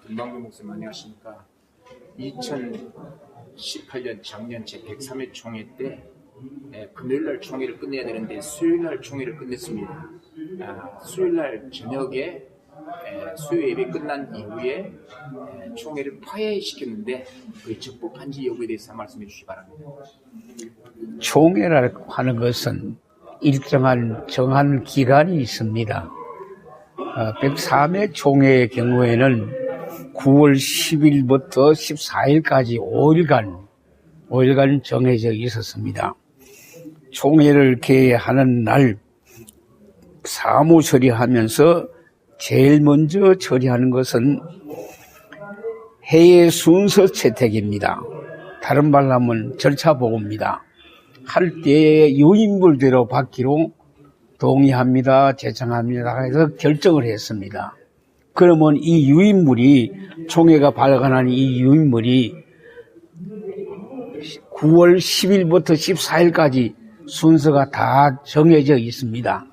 김광규 목사님 안녕하십니까. 2018년 작년 제103회 총회 때 금요일날 총회를 끝내야 되는데 수요일날 총회를 끝냈습니다. 수요일날 저녁에 수요 예배 끝난 이후에 총회를 파회시켰는데 그게 적법한지 여부에 대해서 말씀해 주시기 바랍니다. 총회라고 하는 것은 일정한 정한 기간이 있습니다. 103회 총회의 경우에는 9월 10일부터 14일까지 5일간 정해져 있었습니다. 총회를 개회하는 날 사무 처리하면서 제일 먼저 처리하는 것은 회의 순서 채택입니다. 다른 말로 하면 절차 보고입니다. 할 때 유인물대로 받기로 동의합니다, 제청합니다 해서 결정을 했습니다. 그러면 이 유인물이 총회가 발간한 이 유인물이 9월 10일부터 14일까지 순서가 다 정해져 있습니다.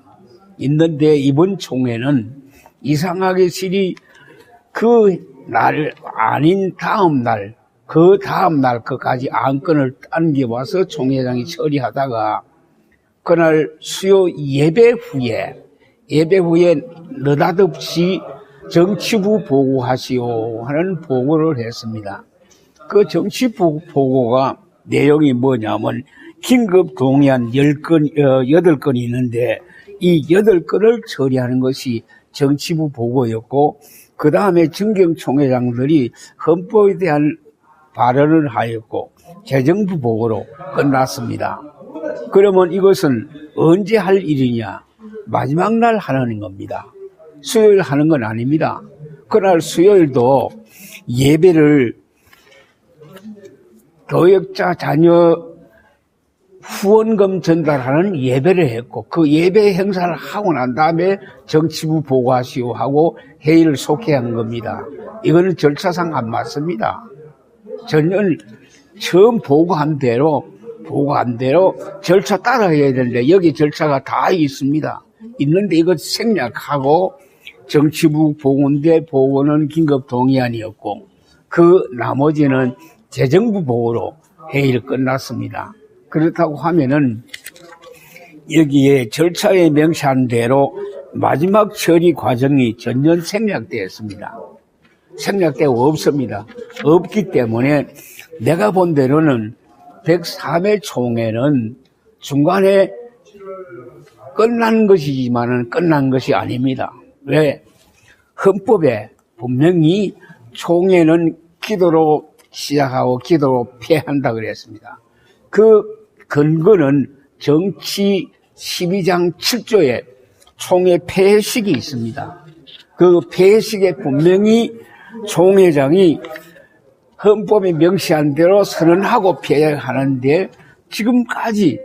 있는데 이번 총회는 이상하게 실이 그 날 아닌 다음 날, 그 다음 날 것까지 안건을 당겨와서 총회장이 처리하다가 그날 수요 예배 후에 느닷없이 정치부 보고하시오 하는 보고를 했습니다. 그 정치부 보고가 내용이 뭐냐면 긴급 동의안 8건이 있는데 이 8건을 처리하는 것이 정치부 보고였고 그 다음에 정경 총회장들이 헌법에 대한 발언을 하였고 재정부 보고로 끝났습니다. 그러면 이것은 언제 할 일이냐? 마지막 날 하는 겁니다. 수요일 하는 건 아닙니다. 그날 수요일도 예배를 교역자 자녀 후원금 전달하는 예배를 했고 그 예배 행사를 하고 난 다음에 정치부 보고하시오 하고 회의를 속회한 겁니다. 이거는 절차상 안 맞습니다. 전혀 처음 보고한 대로 절차 따라해야 되는데 여기 절차가 다 있습니다. 있는데 이것 생략하고 정치부 보고인데 보고는 긴급 동의안이었고 그 나머지는 재정부 보고로 회의를 끝났습니다. 그렇다고 하면은 여기에 절차에 명시한 대로 마지막 처리 과정이 전혀 생략되었습니다. 생략되고 없습니다. 없기 때문에 내가 본 대로는 103회 총회는 중간에 끝난 것이지만은 끝난 것이 아닙니다. 왜? 헌법에 분명히 총회는 기도로 시작하고 기도로 폐한다 그랬습니다. 그 근거는 정치 12장 7조에 총회 폐회식이 있습니다. 그 폐회식에 분명히 총회장이 헌법에 명시한 대로 선언하고 폐회하는데 지금까지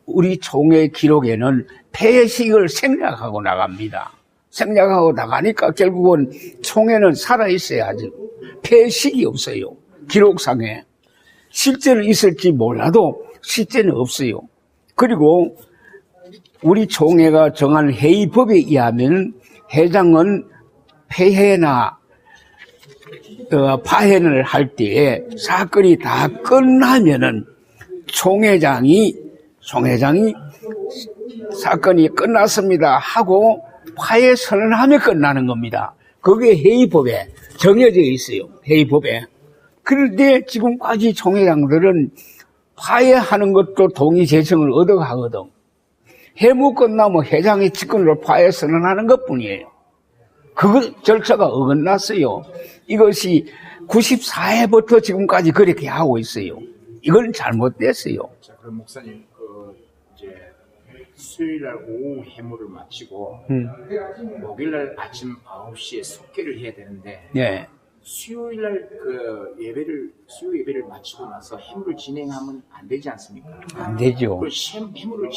우리 총회 기록에는 폐회식을 생략하고 나갑니다. 생략하고 나가니까 결국은 총회는 살아있어야지 폐회식이 없어요. 기록상에. 실제는 있을지 몰라도 실제는 없어요. 그리고 우리 총회가 정한 회의법에 의하면 회장은 폐회나 파회를 할 때에 사건이 다 끝나면은 총회장이 사건이 끝났습니다 하고 파회 선언하며 끝나는 겁니다. 그게 회의법에 정해져 있어요. 회의법에. 그런데 지금까지 총회장들은 파회하는 것도 동의 제청을 얻어가거든. 회무 끝나면 회장의 직권으로 파회 선언하는 것뿐이에요. 그 절차가 어긋났어요. 이것이 94회부터 지금까지 그렇게 하고 있어요. 이건 잘못됐어요. 자, 그럼 목사님, 이제 수요일날 오후 회무를 마치고 목요일날 아침 9시에 속회를 해야 되는데 네. 수요일날 수요 예배를 마치고 나서 회무를 진행하면 안 되지 않습니까? 안 되죠. 그 회무를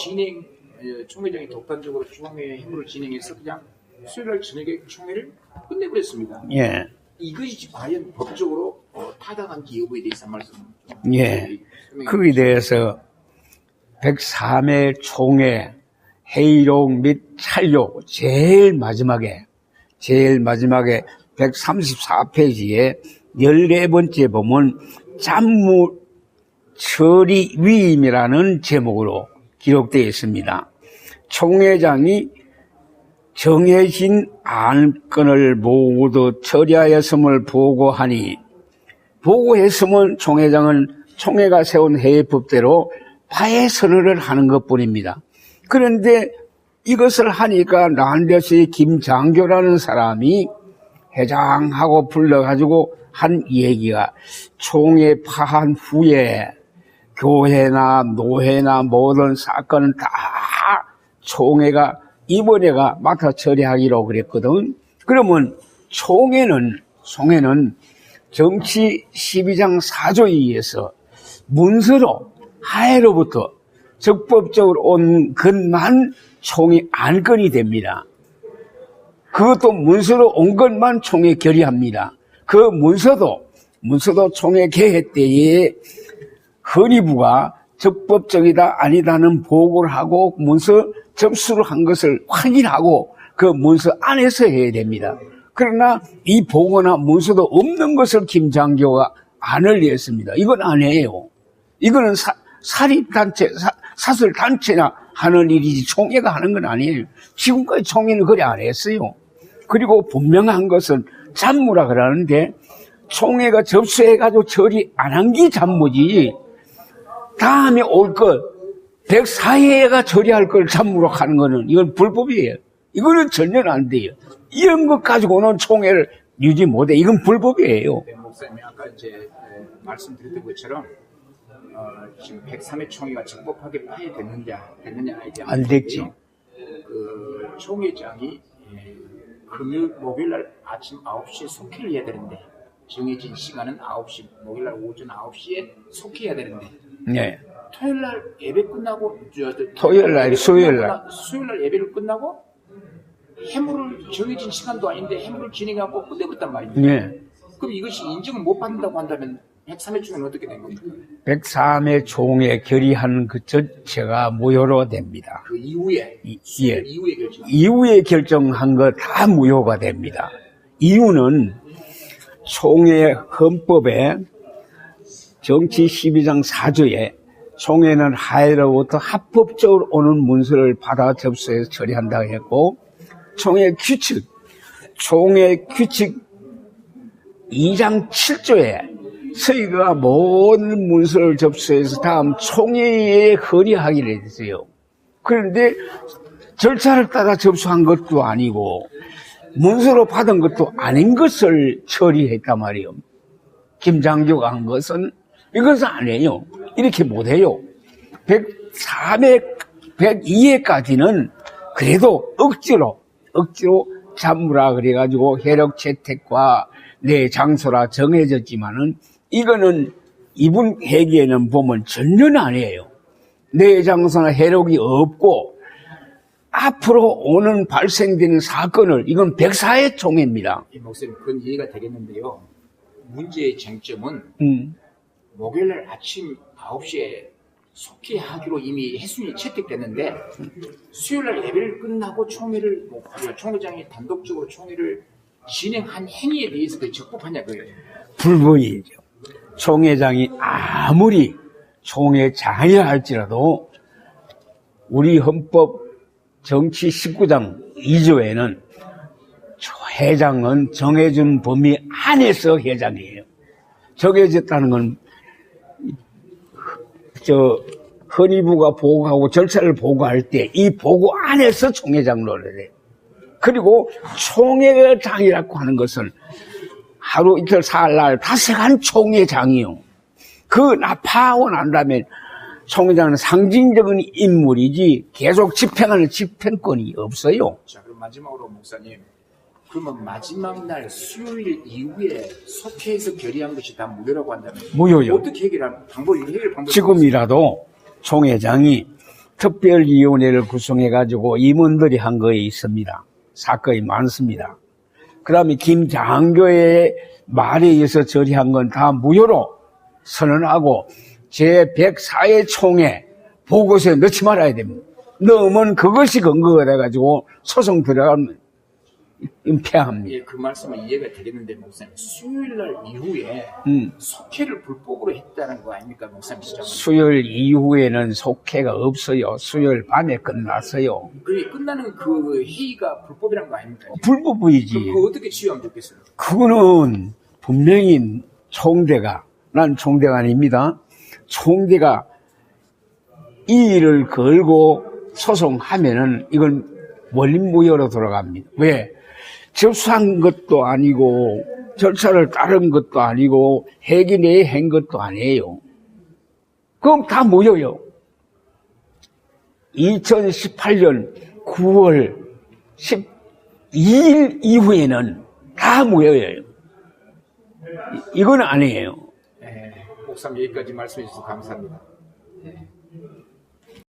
총회장이 독단적으로 총회 회무를 진행해서 그냥 수요일날 저녁에 총회를 끝내버렸습니다. 예. 이것이 과연 법적으로 타당한지 여부에 대해서 한 말씀 좀. 예. 거기에 대해서 103회 총회 회의록 및 찰록 제일 마지막에 134페이지에 14번째 보면 잡무 처리 위임이라는 제목으로 기록되어 있습니다. 총회장이 정해진 안건을 모두 처리하였음을 보고했으면 총회장은 총회가 세운 회의법대로 파해 선언을 하는 것뿐입니다. 그런데 이것을 하니까 란데스의 김장교라는 사람이 회장하고 불러가지고 한 얘기가 총회 파한 후에 교회나 노회나 모든 사건은 다 총회가 이번에가 맡아 처리하기로 그랬거든. 그러면 총회는 정치 12장 4조에 의해서 문서로 하해로부터 적법적으로 온 것만 총회 안건이 됩니다. 그것도 문서로 온 것만 총회 결의합니다. 그 문서도 총회 개회 때에 헌의부가 적법적이다 아니다는 보고를 하고 문서 접수를 한 것을 확인하고 그 문서 안에서 해야 됩니다. 그러나 이 보고나 문서도 없는 것을 김장교가 안을 냈습니다. 이건 안 해요. 이거는 사립단체, 사설단체나 하는 일이지 총회가 하는 건 아니에요. 지금까지 총회는 그래 안 했어요. 그리고 분명한 것은 잡무라 그러는데 총회가 접수해가지고 처리 안 한 게 잡무지. 다음에 올 것, 104회가 처리할 걸 잡무로 하는 거는 이건 불법이에요. 이거는 전혀 안 돼요. 이런 것 가지고는 총회를 유지 못해. 이건 불법이에요. 네, 목사님이 아까 이제 말씀드렸던 것처럼 지금 103회 총회가 적법하게 파해됐느냐에 대한 안 됐지. 그 총회장이 금요일, 목요일날 아침 9시에 속회를 해야 되는데 정해진 시간은 9시, 목요일날 오전 9시에 속회해야 되는데 네. 토요일날 예배 끝나고 토요일날, 수요일날 예배를 끝나고 해물을 정해진 시간도 아닌데 해물을 진행하고 끝내버렸단 말입니다. 네. 그럼 이것이 인정을 못 받는다고 한다면 103회 총회는 어떻게 된 겁니까? 103회 총회 결의하는 그 전체가 무효로 됩니다. 그 이후에 예. 이후에 결정. 이후에 결정한 거 다 무효가 됩니다. 이유는 총회 헌법에 정치 12장 4조에 총회는 하해로부터 합법적으로 오는 문서를 받아 접수해서 처리한다고 했고 총회 규칙 2장 7조에 서희가 모든 문서를 접수해서 다음 총회에 건의하기로 했어요. 그런데 절차를 따라 접수한 것도 아니고 문서로 받은 것도 아닌 것을 처리했단 말이에요. 김장교가 한 것은 이것은 아니에요. 이렇게 못해요. 102회까지는 그래도 억지로 잡무라 그래가지고 혜력 채택과 내 장소라 정해졌지만은 이거는 이분 회계에는 보면 전혀 아니에요. 내 장소나 혜력이 없고 앞으로 오는 발생되는 사건을 이건 104회 총회입니다. 목사님 그건 이해가 되겠는데요. 문제의 쟁점은 목요일날 아침 9시에 속회하기로 이미 해순이 채택됐는데 수요일날 예배를 끝나고 총회장이 단독적으로 총회를 진행한 행위에 대해서 그게 적법하냐 그거예요. 불법이죠. 총회장이 아무리 총회장이라 할지라도 우리 헌법 정치 19장 2조에는 회장은 정해준 범위 안에서 회장이에요. 정해졌다는 건 헌의부가 보고하고 절차를 보고할 때 이 보고 안에서 총회장 노래를 해요. 그리고 총회장이라고 하는 것은 하루 이틀 사흘날 다시간 총회장이요. 그 파하고 난 다음에 총회장은 상징적인 인물이지 계속 집행하는 집행권이 없어요. 자, 그럼 마지막으로 목사님, 그러면 마지막 날 수요일 이후에 속회에서 결의한 것이 다 무효라고 한다면 무효요. 어떻게 해결 방법이 지금이라도 총회장이 특별위원회를 구성해가지고 임원들이 한 거에 있습니다. 사건이 많습니다. 그 다음에 김장교의 말에 의해서 처리한 건 다 무효로 선언하고 제104회 총회 보고서에 넣지 말아야 됩니다. 넣으면 그것이 근거가 돼가지고 소송 들어가면 은폐합니다. 예, 그 말씀은 이해가 되겠는데 목사님 수요일 날 이후에 속회를 불법으로 했다는 거 아닙니까 목사님 시장? 수요일 이후에는 속회가 없어요. 수요일 밤에 끝났어요. 그 끝나는 그 회의가 불법이란 거 아닙니까? 불법이지. 그럼 그거 어떻게 치유하면 좋겠어요? 그거는 분명히 총대가, 난 총대가 아닙니다. 총대가 이 일을 걸고 소송하면은 이건 원림무효로 돌아갑니다. 왜? 접수한 것도 아니고 절차를 따른 것도 아니고 회기 내에 한 것도 아니에요. 그럼 다 모여요. 2018년 9월 12일 이후에는 다 모여요. 이건 아니에요. 예, 목사님 여기까지 말씀해 주셔서 감사합니다. 예.